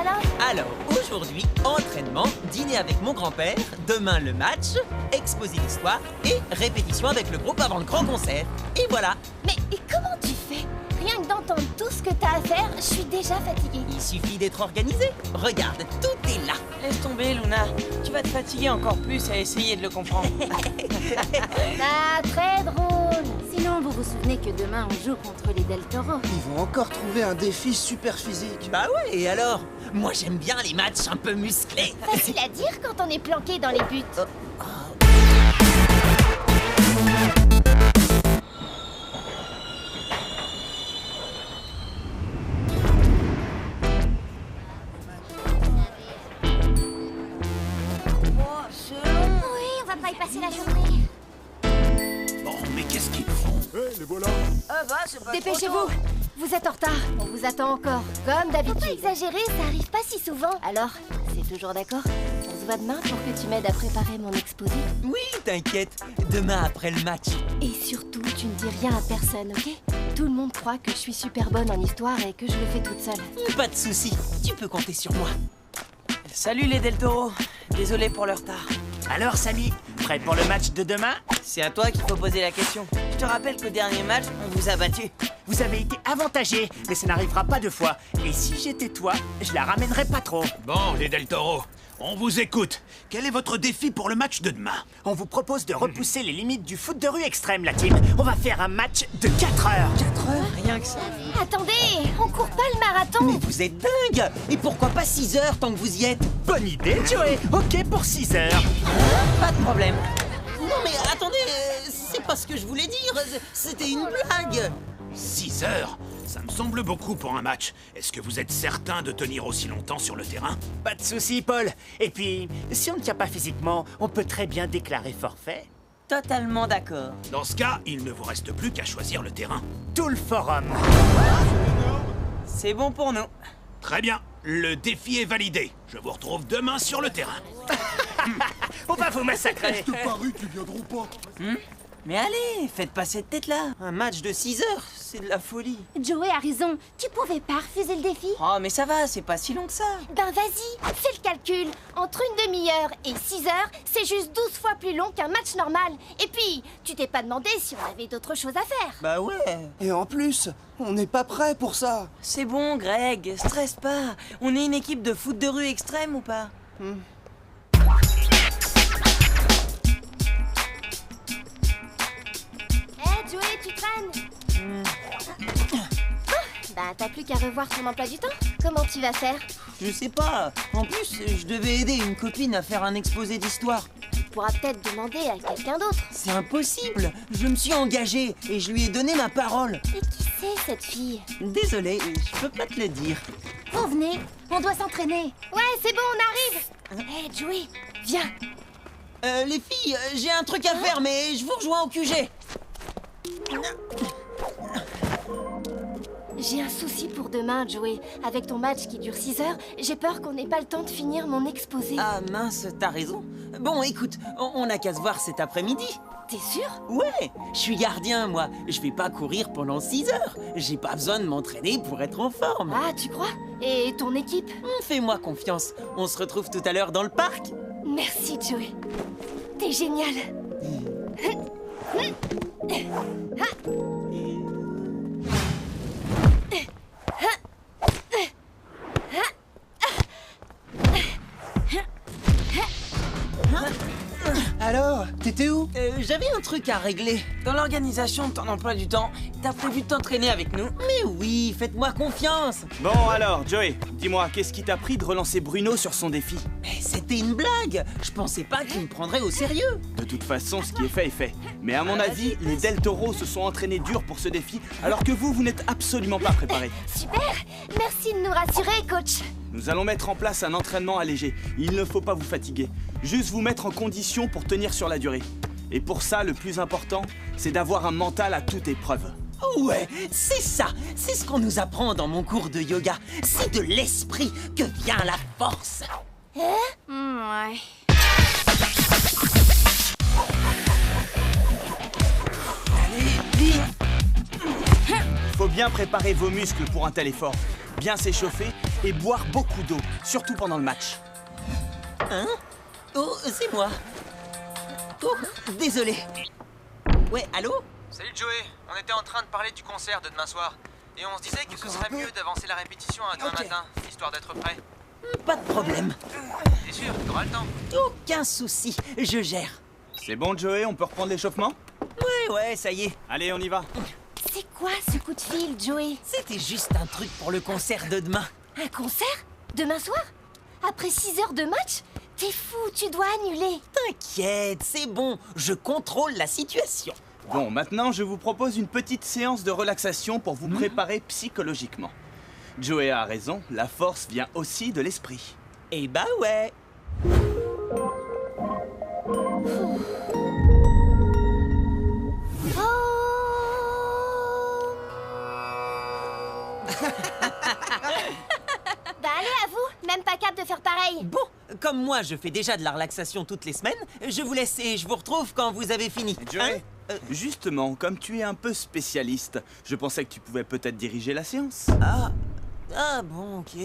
alors? Alors, aujourd'hui, entraînement, dîner avec mon grand-père, demain le match, exposé d'histoire et répétition avec le groupe avant le grand concert. Et voilà. Mais comment tu fais? Rien que d'entendre tout ce que t'as à faire, je suis déjà fatiguée. Il suffit d'être organisé. Regarde, tout est là. Laisse tomber, Luna. Tu vas te fatiguer encore plus à essayer de le comprendre. Ah, très drôle. Sinon, vous vous souvenez que demain, on joue contre les Del Toro. Ils vont encore trouver un défi super physique. Bah ouais, et alors? Moi j'aime bien les matchs un peu musclés. Facile à dire quand on est planqué dans les buts. Oui, on va pas y passer la journée. Bon, mais qu'est-ce qu'ils font? Les voilà. Ah bah, c'est pas Dépêchez-vous. Vous êtes en retard. On vous attend encore. Comme d'habitude. Faut pas exagérer, ça arrive pas si souvent. Alors, c'est toujours d'accord? On se voit demain pour que tu m'aides à préparer mon exposé. Oui, t'inquiète. Demain après le match. Et surtout, tu ne dis rien à personne, ok? Tout le monde croit que je suis super bonne en histoire et que je le fais toute seule. Pas de soucis, tu peux compter sur moi. Salut les Del Toro. Désolé pour le retard. Alors, Samy, prêt pour le match de demain? C'est à toi qu'il faut poser la question. Je te rappelle qu'au dernier match, on vous a battu. Vous avez été avantagé, mais ça n'arrivera pas deux fois. Et si j'étais toi, je la ramènerais pas trop. Bon, les Del Toro, on vous écoute. Quel est votre défi pour le match de demain? On vous propose de repousser les limites du foot de rue extrême, la team. On va faire un match de 4 heures. 4 heures? Rien que ça. Attendez, on court pas le marathon. Mais vous êtes dingue! Et pourquoi pas 6 heures tant que vous y êtes? Bonne idée, Joey. Ok pour 6 heures. Pas de problème. Non mais attendez, c'est pas ce que je voulais dire, c'était une blague! 6 heures? Ça me semble beaucoup pour un match. Est-ce que vous êtes certain de tenir aussi longtemps sur le terrain? Pas de soucis, Paul. Et puis, si on ne tient pas physiquement, on peut très bien déclarer forfait. Totalement d'accord. Dans ce cas, il ne vous reste plus qu'à choisir le terrain. Tout le forum. C'est bon pour nous. Très bien, le défi est validé. Je vous retrouve demain sur le terrain. On va vous massacrer. paru qu'ils viendront pas. Mais allez, faites pas cette tête-là. Un match de 6 heures, c'est de la folie. Joey a raison. Tu pouvais pas refuser le défi? Oh, mais ça va, c'est pas si long que ça. Ben vas-y, fais le calcul. Entre une demi-heure et 6 heures, c'est juste 12 fois plus long qu'un match normal. Et puis, tu t'es pas demandé si on avait d'autres choses à faire. Bah ouais. Et en plus, on n'est pas prêt pour ça. C'est bon, Greg, stresse pas. On est une équipe de foot de rue extrême ou pas? Hé, Joey, tu traînes? Bah, t'as plus qu'à revoir ton emploi du temps. Comment tu vas faire? Je sais pas. En plus, je devais aider une copine à faire un exposé d'histoire. Tu pourras peut-être demander à quelqu'un d'autre. C'est impossible. Je me suis engagé et je lui ai donné ma parole. Et qui c'est, cette fille? Désolé, je peux pas te le dire. Vous venez, on doit s'entraîner. Ouais, c'est bon, on arrive. Hé, Joey, viens. Les filles, j'ai un truc à faire, mais je vous rejoins au QG. J'ai un souci pour demain, Joey. Avec ton match qui dure 6 heures, j'ai peur qu'on n'ait pas le temps de finir mon exposé. Ah mince, t'as raison. Bon, écoute, on n'a qu'à se voir cet après-midi. T'es sûr? Ouais, je suis gardien, moi. Je vais pas courir pendant 6 heures. J'ai pas besoin de m'entraîner pour être en forme. Ah, tu crois? Et ton équipe? Fais-moi confiance. On se retrouve tout à l'heure dans le parc. Merci, Joey. T'es génial. Alors, t'étais où? J'avais un truc à régler. Dans l'organisation de ton emploi du temps, t'as prévu de t'entraîner avec nous? Mais oui, faites-moi confiance. Bon alors, Joey, dis-moi, qu'est-ce qui t'a pris de relancer Bruno sur son défi? Mais c'était une blague. Je pensais pas qu'il me prendrait au sérieux. De toute façon, ce qui est fait est fait. Mais à mon avis, les Del Toro se sont entraînés dur pour ce défi, alors que vous n'êtes absolument pas préparés. Super. Merci de nous rassurer, coach. Nous allons mettre en place un entraînement allégé. Il ne faut pas vous fatiguer. Juste vous mettre en condition pour tenir sur la durée. Et pour ça, le plus important, c'est d'avoir un mental à toute épreuve. Ouais, c'est ça. C'est ce qu'on nous apprend dans mon cours de yoga. C'est de l'esprit que vient la force. Ouais. Faut bien préparer vos muscles pour un tel effort. Bien s'échauffer et boire beaucoup d'eau, surtout pendant le match. Hein? Oh, c'est moi. Oh, désolé. Ouais, allô? Salut Joey, on était en train de parler du concert de demain soir. Et on se disait que ce serait mieux d'avancer la répétition à demain matin, histoire d'être prêt. Pas de problème. T'es sûr, t'auras le temps? Aucun souci, je gère. C'est bon, Joey, on peut reprendre l'échauffement? Ouais, ça y est. Allez, on y va. C'est quoi ce coup de fil, Joey? C'était juste un truc pour le concert de demain. Un concert? Demain soir? Après 6 heures de match? T'es fou, tu dois annuler. T'inquiète, c'est bon, je contrôle la situation. Bon, maintenant, je vous propose une petite séance de relaxation pour vous préparer psychologiquement. Joey a raison, la force vient aussi de l'esprit. Eh bah ouais. Bah allez, à vous, même pas capable de faire pareil. Bon, comme moi je fais déjà de la relaxation toutes les semaines, je vous laisse et je vous retrouve quand vous avez fini. Joey, Hein? justement, comme tu es un peu spécialiste, je pensais que tu pouvais peut-être diriger la séance. Ah bon, ok.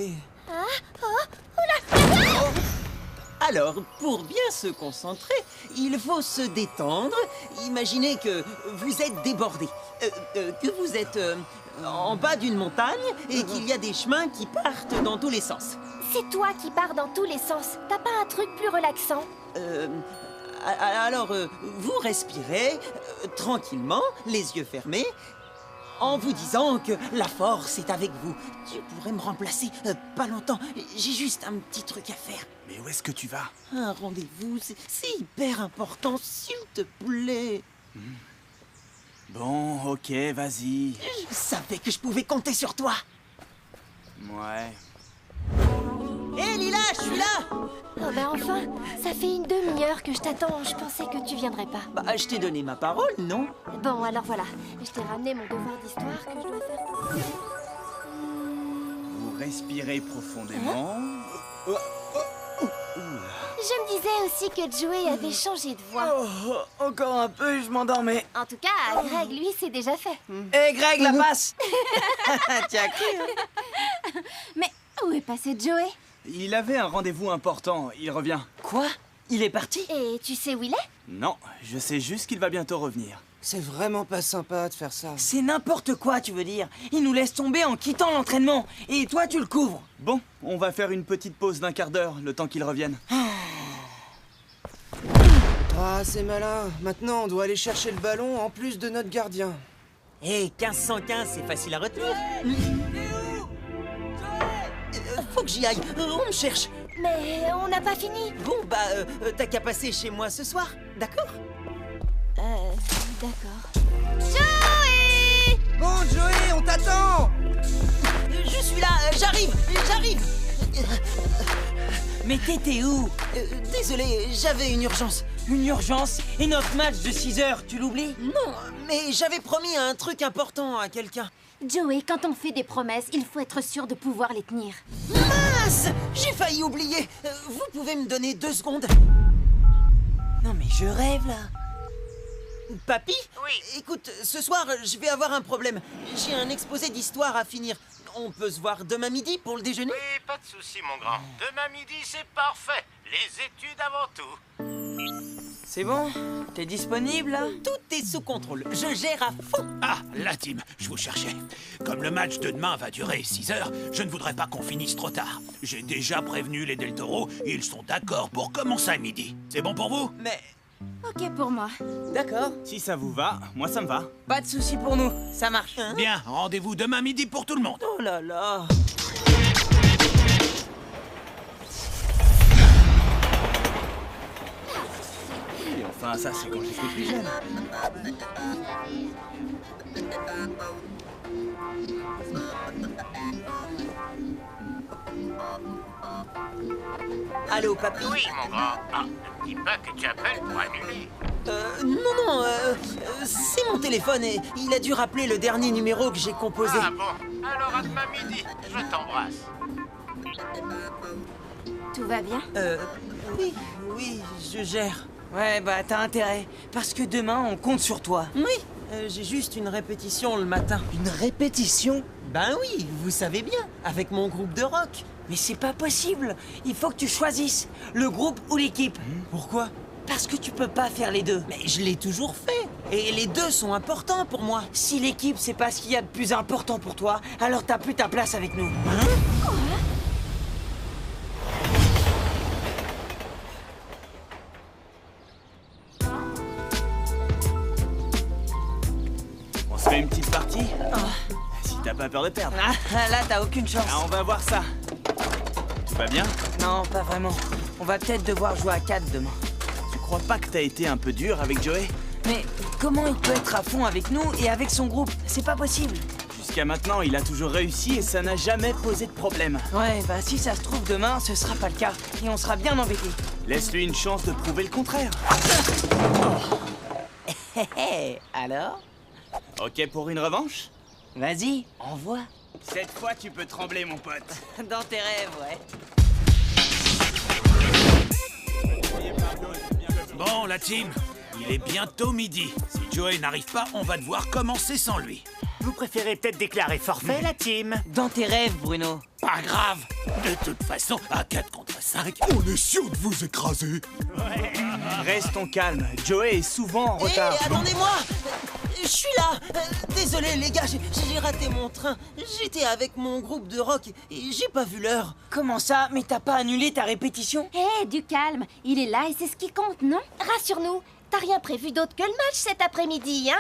Alors, pour bien se concentrer, il faut se détendre. Imaginez que vous êtes débordé, que vous êtes en bas d'une montagne et qu'il y a des chemins qui partent dans tous les sens. C'est toi qui pars dans tous les sens. T'as pas un truc plus relaxant? Alors, vous respirez tranquillement, les yeux fermés, en vous disant que la force est avec vous. Tu pourrais me remplacer pas longtemps. J'ai juste un petit truc à faire. Mais où est-ce que tu vas? Un rendez-vous, c'est hyper important, s'il te plaît. Bon, ok, vas-y. Je savais que je pouvais compter sur toi. Ouais. Hé Lila, je suis là. Oh bah enfin, ça fait une demi-heure que je t'attends. Je pensais que tu viendrais pas. Bah, je t'ai donné ma parole, non? Bon, alors voilà. Je t'ai ramené mon devoir d'histoire que je dois faire. Vous respirez profondément. Je me disais aussi que Joey avait changé de voix. Oh, encore un peu, je m'endormais. En tout cas, Greg, lui, c'est déjà fait. Hé Greg, la passe. Tiens, cru. Mais où est passé Joey? Il avait un rendez-vous important, il revient. Quoi? Il est parti? Et tu sais où il est? Non, je sais juste qu'il va bientôt revenir. C'est vraiment pas sympa de faire ça. C'est n'importe quoi, tu veux dire. Il nous laisse tomber en quittant l'entraînement. Et toi, tu le couvres. Bon, on va faire une petite pause d'1 quart d'heure, le temps qu'il revienne. Ah, c'est malin. Maintenant, on doit aller chercher le ballon en plus de notre gardien. Hé, 1515, c'est facile à retenir. Faut que j'y aille, on me cherche. Mais on n'a pas fini. Bon, bah, t'as qu'à passer chez moi ce soir, d'accord? D'accord. Joey! Bon, Joey, on t'attend! Je suis là, j'arrive. Mais t'étais où? Désolé, j'avais une urgence. Une urgence? Et notre match de 6 heures, tu l'oublies? Non, mais j'avais promis un truc important à quelqu'un. Joey, quand on fait des promesses, il faut être sûr de pouvoir les tenir. Mince! J'ai failli oublier. Vous pouvez me donner 2 secondes? Non mais je rêve là. Papy? Oui. Écoute, ce soir, je vais avoir un problème. J'ai un exposé d'histoire à finir. On peut se voir demain midi pour le déjeuner? Oui, pas de souci, mon grand. Demain midi, c'est parfait. Les études avant tout. C'est bon? T'es disponible là? Tout est sous contrôle. Je gère à fond. Ah, la team, je vous cherchais. Comme le match de demain va durer 6 heures, je ne voudrais pas qu'on finisse trop tard. J'ai déjà prévenu les Del Toro et ils sont d'accord pour commencer à midi. C'est bon pour vous? Mais... Ok pour moi. D'accord. Si ça vous va, moi ça me va. Pas de souci pour nous, ça marche. Bien, rendez-vous demain midi pour tout le monde. Oh là là. Et enfin, ça c'est quand j'étais plus jeune. Allô, papy? Oui, mon grand. Ah, ne dis pas que tu appelles pour annuler. Non, c'est mon téléphone et il a dû rappeler le dernier numéro que j'ai composé. Ah bon, alors à demain midi. Je t'embrasse. Tout va bien? Oui, je gère. Ouais, bah t'as intérêt. Parce que demain, on compte sur toi. Oui, j'ai juste une répétition le matin. Une répétition? Ben oui, vous savez bien, avec mon groupe de rock. Mais c'est pas possible. Il faut que tu choisisses le groupe ou l'équipe. Pourquoi? Parce que tu peux pas faire les deux. Mais je l'ai toujours fait. Et les deux sont importants pour moi. Si l'équipe, c'est pas ce qu'il y a de plus important pour toi, alors t'as plus ta place avec nous. On se fait une petite partie? Si t'as pas peur de perdre. Ah, là, t'as aucune chance. Ah, on va voir ça. Tout va bien? Non, pas vraiment. On va peut-être devoir jouer à 4 demain. Tu crois pas que t'as été un peu dur avec Joey? Mais comment il peut être à fond avec nous et avec son groupe? C'est pas possible. Jusqu'à maintenant, il a toujours réussi et ça n'a jamais posé de problème. Ouais, bah si ça se trouve demain, ce sera pas le cas. Et on sera bien embêtés. Laisse-lui une chance de prouver le contraire. Hé, alors? Ok pour une revanche? Vas-y, envoie. Cette fois, tu peux trembler, mon pote. Dans tes rêves, ouais. Bon, la team, il est bientôt midi. Si Joey n'arrive pas, on va devoir commencer sans lui. Vous préférez peut-être déclarer forfait, la team? Dans tes rêves, Bruno. Pas grave. De toute façon, à 4 contre 5, on est sûr de vous écraser. Restons calmes. Joey est souvent en retard. Hé, attendez-moi! Je suis là! Désolé les gars, j'ai raté mon train. J'étais avec mon groupe de rock et j'ai pas vu l'heure. Comment ça? Mais t'as pas annulé ta répétition? Hé, du calme. Il est là et c'est ce qui compte, non? Rassure-nous, t'as rien prévu d'autre que le match cet après-midi, hein?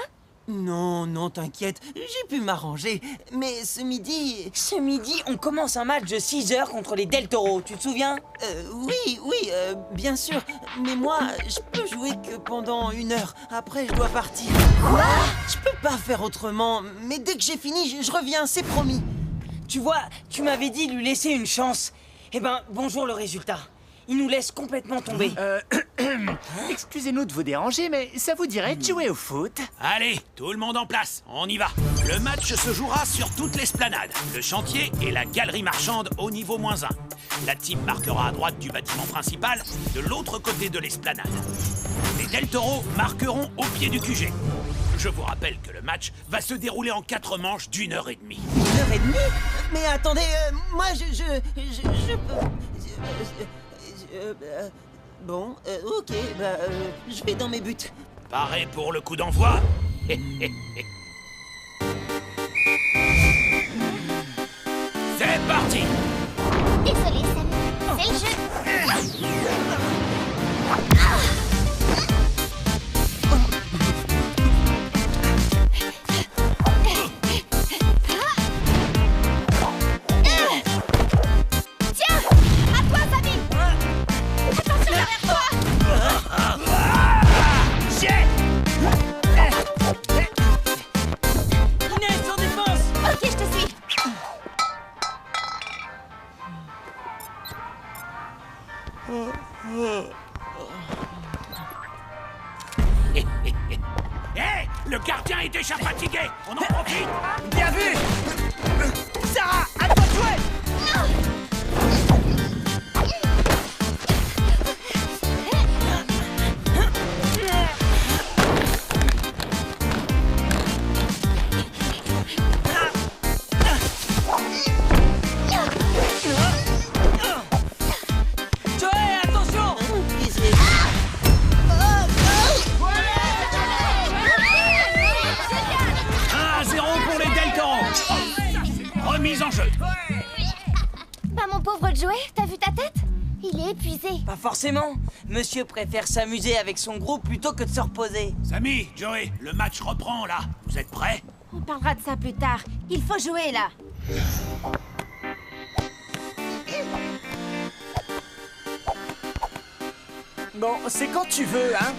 Non, non, t'inquiète, j'ai pu m'arranger. Mais ce midi... Ce midi, on commence un match de 6 heures contre les Del Toro, tu te souviens? Oui, bien sûr. Mais moi, je peux jouer que pendant 1 heure. Après, je dois partir. Quoi? Je peux pas faire autrement. Mais dès que j'ai fini, je reviens, c'est promis. Tu vois, tu m'avais dit de lui laisser une chance. Eh ben, bonjour le résultat. Il nous laisse complètement tomber. Excusez-nous de vous déranger, mais ça vous dirait de jouer au foot? Allez, tout le monde en place, on y va. Le match se jouera sur toute l'esplanade. Le chantier et la galerie marchande au niveau -1. La team marquera à droite du bâtiment principal, de l'autre côté de l'esplanade. Les Del Toro marqueront au pied du QG. Je vous rappelle que le match va se dérouler en 4 manches d'1 heure et demie. 1 heure et demie? Mais attendez, moi je peux... bon, ok, je vais dans mes buts. Paré pour le coup d'envoi? C'est parti! Désolé, Samy, c'est le jeu. Tiens, à toi, Samy. Attention derrière toi. Inès, en défense! Ok, je te suis. Hé! Le gardien est déjà fatigué! On en profite! Bien vu! Sarah, à toi de jouer! Joey, attention! 1-0 pour les Del Toro! Remise en jeu! Bah mon pauvre Joey, t'as vu ta tête? Il est épuisé. Pas forcément. Monsieur préfère s'amuser avec son groupe plutôt que de se reposer. Samy, Joey, le match reprend là. Vous êtes prêts? On parlera de ça plus tard. Il faut jouer, là. Bon, c'est quand tu veux, hein?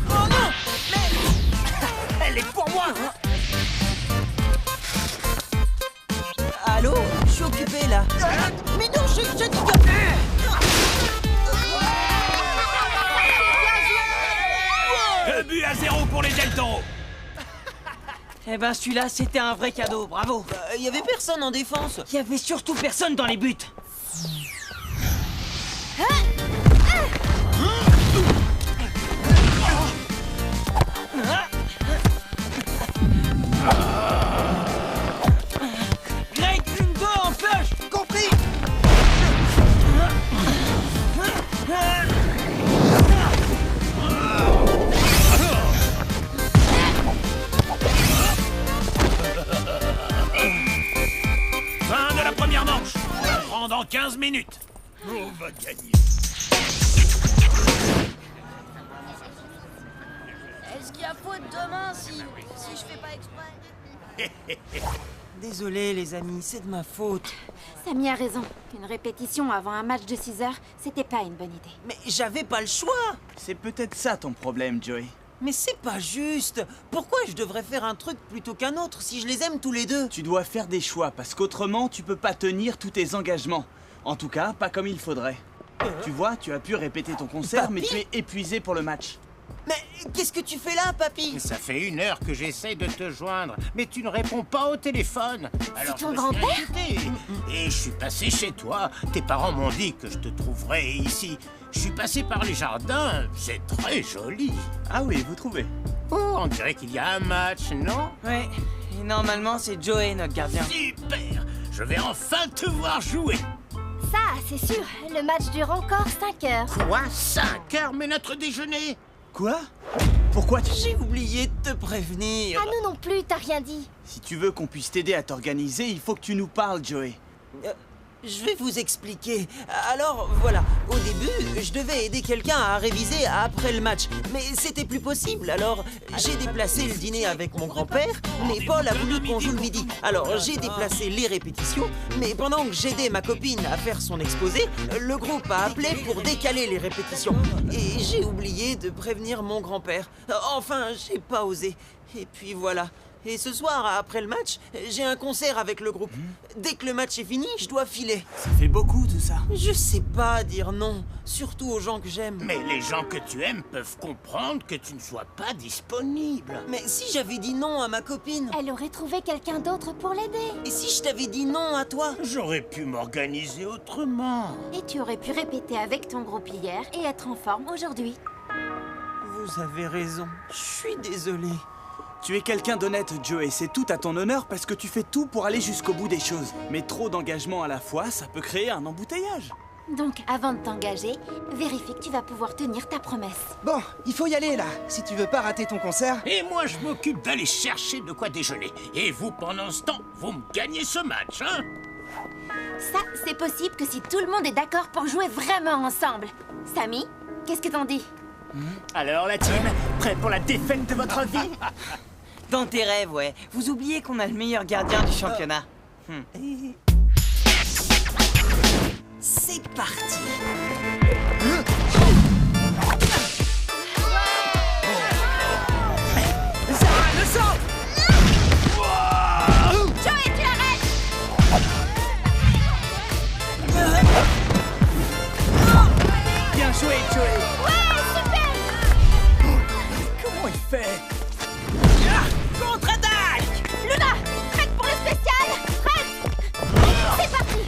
Oh non! Elle est pour moi! Allô? Je suis occupé là. Mais non, je dis que... 2-0 pour les Del Toro! Eh ben celui-là, c'était un vrai cadeau, bravo. Il y avait personne en défense. Il y avait surtout personne dans les buts. pendant 15 minutes. On va gagner. Est-ce qu'il y a faute demain si je fais pas exprès? Désolé les amis, c'est de ma faute. Samy a raison. Une répétition avant un match de 6 heures, c'était pas une bonne idée. Mais j'avais pas le choix. C'est peut-être ça ton problème, Joey. Mais c'est pas juste. Pourquoi je devrais faire un truc plutôt qu'un autre si je les aime tous les deux? Tu dois faire des choix, parce qu'autrement, tu peux pas tenir tous tes engagements. En tout cas, pas comme il faudrait. Tu vois, tu as pu répéter ton concert, Papy, mais tu es épuisé pour le match. Mais qu'est-ce que tu fais là, papy? Ça fait 1 heure que j'essaie de te joindre, mais tu ne réponds pas au téléphone. Alors ton je me suis grand-père inquiété. Et je suis passé chez toi. Tes parents m'ont dit que je te trouverais ici. Je suis passé par les jardins. C'est très joli. Ah oui, vous trouvez? Oh, on dirait qu'il y a un match, non? Ouais, et normalement c'est Joey, notre gardien. Super! Je vais enfin te voir jouer. Ça, c'est sûr. Le match dure encore 5 heures. Quoi? 5 heures, mais notre déjeuner? Quoi? Pourquoi tu... J'ai oublié de te prévenir. Ah, nous non plus, t'as rien dit. Si tu veux qu'on puisse t'aider à t'organiser, il faut que tu nous parles, Joey. Je vais vous expliquer. Alors, voilà, au début, je devais aider quelqu'un à réviser après le match. Mais c'était plus possible, alors j'ai déplacé le dîner avec mon grand-père, mais Paul a voulu qu'on joue le midi. Alors j'ai déplacé les répétitions, mais pendant que j'aidais ma copine à faire son exposé, le groupe a appelé pour décaler les répétitions. Et j'ai oublié de prévenir mon grand-père. Enfin, j'ai pas osé. Et puis voilà. Et ce soir, après le match, j'ai un concert avec le groupe. Dès que le match est fini, je dois filer. Ça fait beaucoup, tout ça. Je sais pas dire non, surtout aux gens que j'aime. Mais les gens que tu aimes peuvent comprendre que tu ne sois pas disponible. Mais si j'avais dit non à ma copine? Elle aurait trouvé quelqu'un d'autre pour l'aider. Et si je t'avais dit non à toi? J'aurais pu m'organiser autrement. Et tu aurais pu répéter avec ton groupe hier et être en forme aujourd'hui. Vous avez raison, je suis désolé. Tu es quelqu'un d'honnête, Joey, c'est tout à ton honneur parce que tu fais tout pour aller jusqu'au bout des choses. Mais trop d'engagement à la fois, ça peut créer un embouteillage. Donc, avant de t'engager, vérifie que tu vas pouvoir tenir ta promesse. Bon, il faut y aller là, si tu veux pas rater ton concert. Et moi, je m'occupe d'aller chercher de quoi déjeuner. Et vous, pendant ce temps, vous me gagnez ce match, hein? Ça, c'est possible que si tout le monde est d'accord pour jouer vraiment ensemble. Samy, qu'est-ce que t'en dis? Alors la team, prêt pour la défaite de votre vie? Dans tes rêves, ouais. Vous oubliez qu'on a le meilleur gardien du championnat. C'est parti. Le centre! Joey, tu arrêtes! Bien joué, Joey! Ouais, super! Comment il fait? Contre-attaque! Luna, prête pour le spécial? Prête! C'est parti!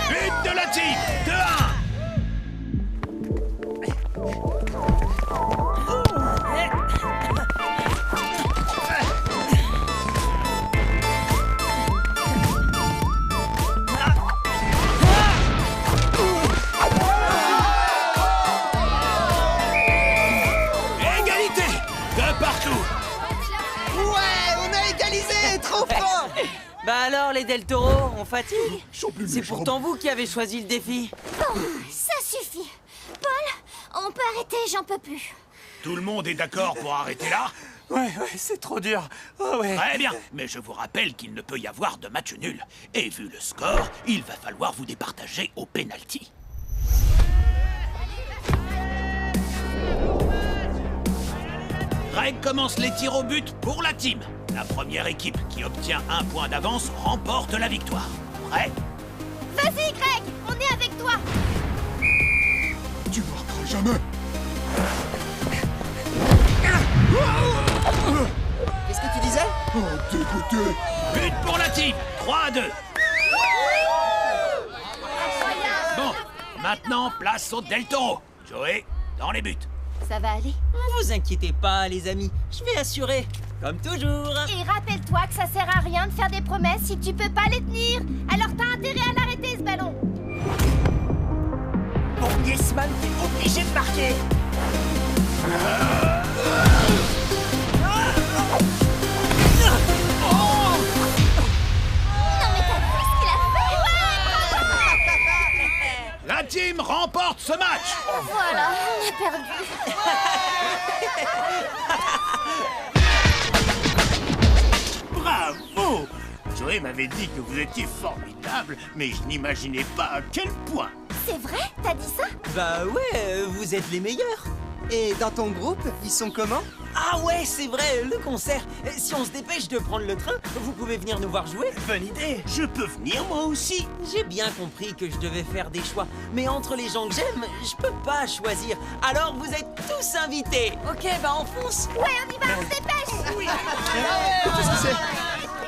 But de la team! 2-1! Égalité! De partout! Ouais, on a égalisé, trop fort. Bah alors, les Del Toro, on fatigue? C'est pourtant vous qui avez choisi le défi. Bon, ça suffit. Paul, on peut arrêter, j'en peux plus. Tout le monde est d'accord pour arrêter là? Ouais, c'est trop dur. Oh ouais. Très bien, mais je vous rappelle qu'il ne peut y avoir de match nul. Et vu le score, il va falloir vous départager au pénalty. Greg commence les tirs au but pour la team. La première équipe qui obtient un point d'avance remporte la victoire. Prêt? Vas-y, Greg, on est avec toi. Tu marqueras jamais. Qu'est-ce que tu disais? Oh, dégoûté. But pour la team, 3-2. Bon, maintenant place au Del Toro. Joey, dans les buts. Ça va aller? Vous inquiétez pas, les amis, je vais assurer, comme toujours. Et rappelle-toi que ça sert à rien de faire des promesses si tu peux pas les tenir. Alors t'as intérêt à l'arrêter, ce ballon. Bon, Yesman, t'es obligé de marquer. Non mais t'as vu ce qu'il a fait? La team remporte ce match. Voilà, on a perdu. Bravo! Joey m'avait dit que vous étiez formidable, mais je n'imaginais pas à quel point. C'est vrai? T'as dit ça? Bah ouais, vous êtes les meilleurs. Et dans ton groupe, ils sont comment? Ah ouais, c'est vrai, le concert. Si on se dépêche de prendre le train, vous pouvez venir nous voir jouer. Bonne idée. Je peux venir moi aussi. J'ai bien compris que je devais faire des choix, mais entre les gens que j'aime, je peux pas choisir. Alors vous êtes tous invités. Ok, bah on fonce. Ouais, on y va, on se dépêche! Qu'est-ce que c'est?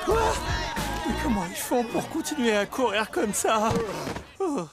Quoi? Mais comment ils font pour continuer à courir comme ça? Oh.